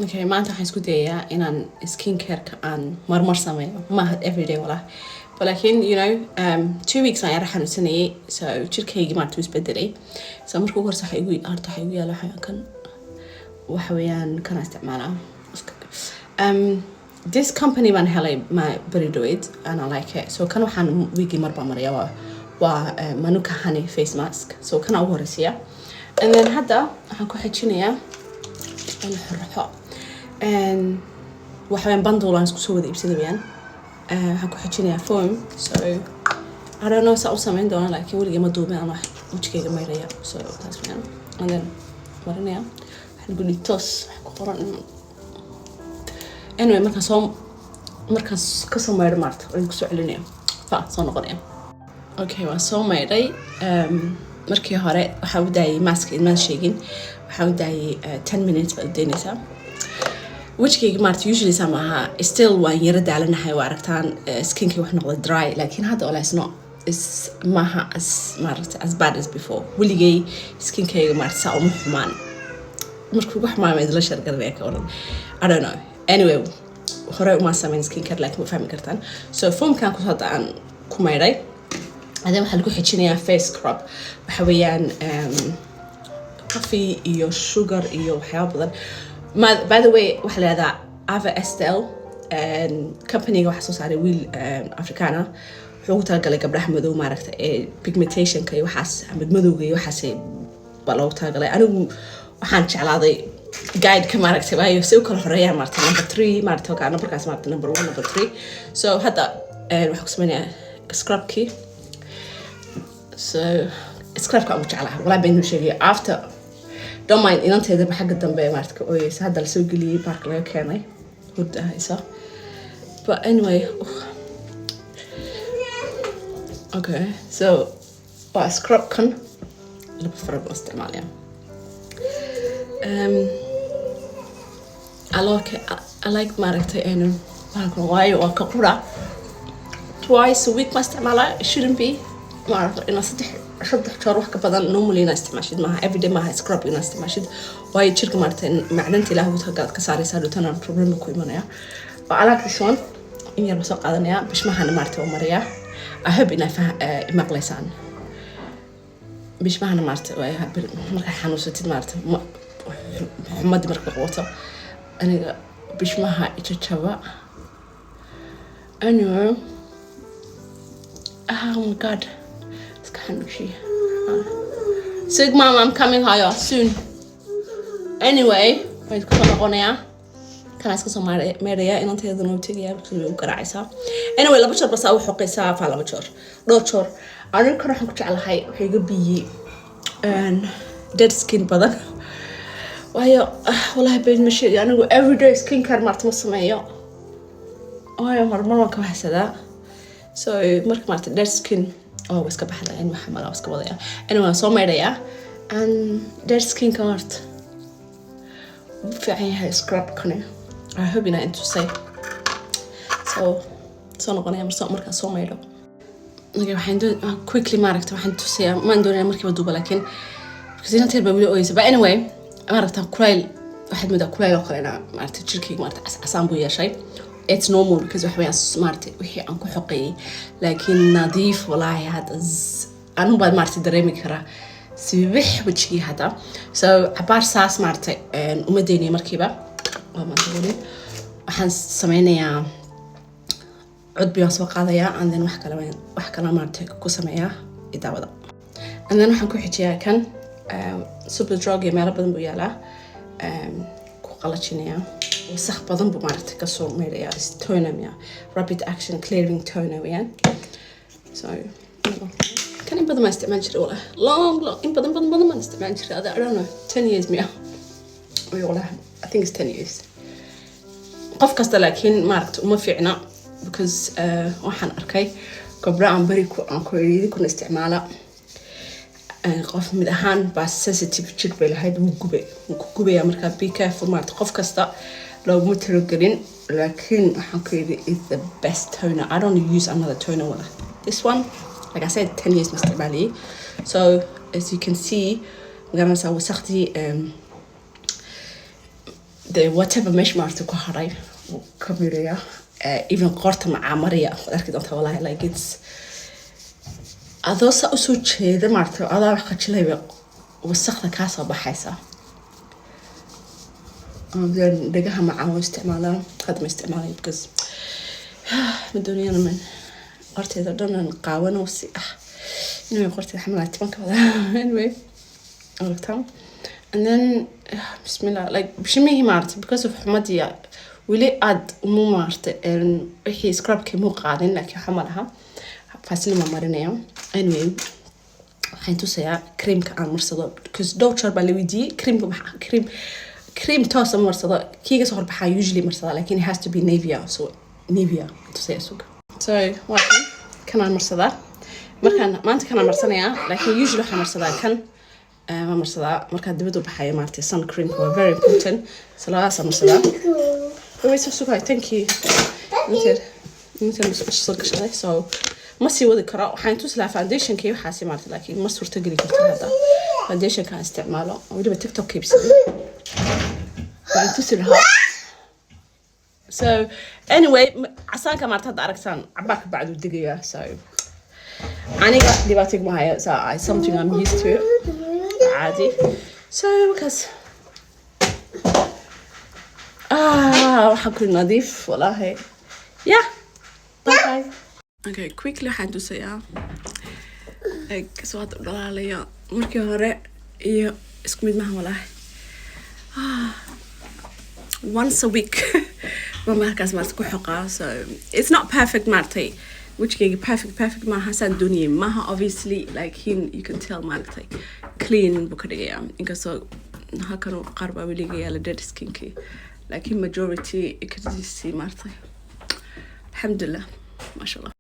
Okay, maanta waxaan isku dayayaa inaan skincare-ka aan marmar sameeyo. Maaha everyday walaa. But laakiin, 2 weeks aan yara xanuunsanayay, so jirkayga maanta wuu isbedelay. So markuu ugu horeysa waxa igu yaala waxa weeyaan kana isticmaalaa. This company baan helay my Buridoid and I like it. So kan waxaan weekly mar baan mariyaa waa Manuka Honey face mask. So kana ugu horeysiya. And then hadda waxaan ku xijinayaa الحرحة وحبين بندول أنا سووا ذي بسيطة بيان هكو حكيني فوم so I don't know سأوصل من دون لكن ولي ما دوبي أنا وجهي ما يريا so that's fine and then وريني هنقول لي توس قرن anyway مركز كسر ما يرمرت ونقص علينا فصار نقرين okay وصار ما يري مركي هراء وحاول داي ماسك ما شيءين وحاول داي 10 minutes بعدينيسا وجهي مارت usually سامعها still وين يرد على نحية وعرفتان skin care وإحنا غلط dry لكن هذا ولا is not is معها as مارت as bad as before واللي جاي skin care مارت ساو محمان مركو محمان ما يدلش أرجع ذيك ولا I don't know anyway هراء ما سامين skin care لكن مفهم كرتان so فوم كان كنت هذا عن كوميري هذا محل كل حكيني face scrub وحويان coffee iyo sugar iyo waxyaabo badan by the way waxa la yiraahdaa Ava Estelle company waxa soo saaray wiil Afrikaana wuxuu ku talagalay gabdhaha madow maaragtay ee pigmentation ka iyo waxaas madmadowga iyo waxaas baa loogu talagalay anigu waxaan jeclaaday guide ka maaragtay waayo si kala horeeyay maaragtay number 3 maaragtay ka markaas maaragtay number 1 number 3 so hadda waxa ku sameeyaa scrubki so scrubka ugu jeclahay wala been sheegay after don't mind inanteeda baxaga dambe maartka ooyeysa hadda la soo galiyay park laga keenay hurda haysa but anyway okay so waa scrub kan laba farab isticmaalaya I like maaragtay baalkan waayo waa ka qura twice a week ma isticmaalaa it shouldn't be maaragtay ina saddex joor wax ka badan normally ina isticmaashid maaha everyday maaha scrub ina isticmaashid waayo jirka maaragtay macdanta ilaahay uu tagad ka saaraysa dhutana problem ku imanaya oo alaabta shan in yar soo qaadanaya bishmahan maaragtay oo mariya I hope ina maqlaysaan bishmahan maaragtay way marka xanuunsatid maaragtay xumad marka qawato aniga bishmaha ijajaba anyway oh my god Sig mom, I'm coming higher soon. Anyway, wait, come on now. Can I ask some Maria? And until the note here, to Garisa. Anyway, la bashar bas أو حقيسة فعلا بشر. دكتور، أنا كنا حكي على هاي بي dead skin بدن. وهي والله بين مشي يعني everyday skin care مرت مصمية. وهي مرة كم حسدا. So مرت dead skin. بس كبحلة يعني محملة بس كبضيع أنا صوم مريا and their skin card في عينها scrub كني I hope إنها أنتو say so نقولنا مركز صوم مريا نجيب حين quickly معركة وحين توصي ما ندوري مركب دوبة لكن كذا نتير بقولي أويس but anyway معركة كرايل واحد مدة كرايل وقلنا معركة تشركي معركة عسام بويا شيء it's normal because وحوي smart وحي أنكو حقي لكن نظيف والله هذا أنا بعد مرتي دريمي كرا سبيح وجهي هذا so عبار ساس مرتي ومديني مركبة وما تقولي وحن سمينا عد بيوس وقاضية and then وحكلا مرتي كو سميها إداوة and then وحن كو حجيها كان super drug يميلا بدن بيالا كو قلتشينيا وسخ بدن بمارت كسر ميريا toner ميا rapid action clearing toner ويان so كان بدن ما استعمل شيء ولا long إن بدن ما استعمل شيء هذا I don't know 10 years ميا ولا I think it's 10 years قف كسر لكن مارت وما فينا because وحن أركي كبر عن بريكو عن كوريدي كنا استعماله قف مدهان بس sensitive cheek بالهيد مكوبة أمريكا بيكا فمارت قف كسر لو مترجلين لكن حكيدي is the best toner I don't use another toner ولا this one like I said 10 years مستقبلي so as you can see I'm gonna say وسختي the whatever mesh maarta ku haray kamiraya even qorta maca mariya arki doonta wallahi like it's adoo sa u soo jeeda maarta adaa wax ka jilay wasaqda ka soo baxaysa دقها مع واستعمالها هذا ما استعمالي because بدوني أنا من قرتي إذا ضلنا نقاونا والسياح إنه قرتي حملات تبان كذا anyway عرفتها and then بسم الله like بشمي مارت because of حمدي ولي أد مو مارت هي سكراب كي مو قاعدين لكن حملها فاسلي ما مرناها anyway حين توسيا كريم كأن مرصدة because دوتشر بالويدي كريم توس مرصدة كيجا صار بحا usually مرصدة لكن it has to be Nivea so Nivea توسيا سوق so واحد كان مرصدة مركان ما أنت كان مرصدة لكن usually حا مرصدة كان ما مرصدة مركان دبدو بحا مارتي sun cream هو very important سلاسة مرصدة ويسو سوق thank you مثل صدق شغله so ما سوى ذكره وحين توصل فاونديشن كي وحاسي مارتي لكن ما صرت تقري كنت هذا فاونديشن كان استعماله ودي تيك توك كيف سوي وحين توصلها so anyway عسان كمارت هذا أركسان عباك بعد الدقيقة so أنا قاعد دباتك معايا so something I'm used to عادي so because وحكون نظيف والله yeah bye okay quickly حندو سيا كسوات بلاليا مركي هراء إيه اسكميد معه والله once a week ما هكذا ما تكون حقا so it's not perfect مارتي which كي perfect ما حسن دنيا ما obviously like you can tell مارتي clean بكرة إنك so هكذا قربة بليجي على dead skin كي لكن majority كتجي مارتي الحمد لله ما شاء الله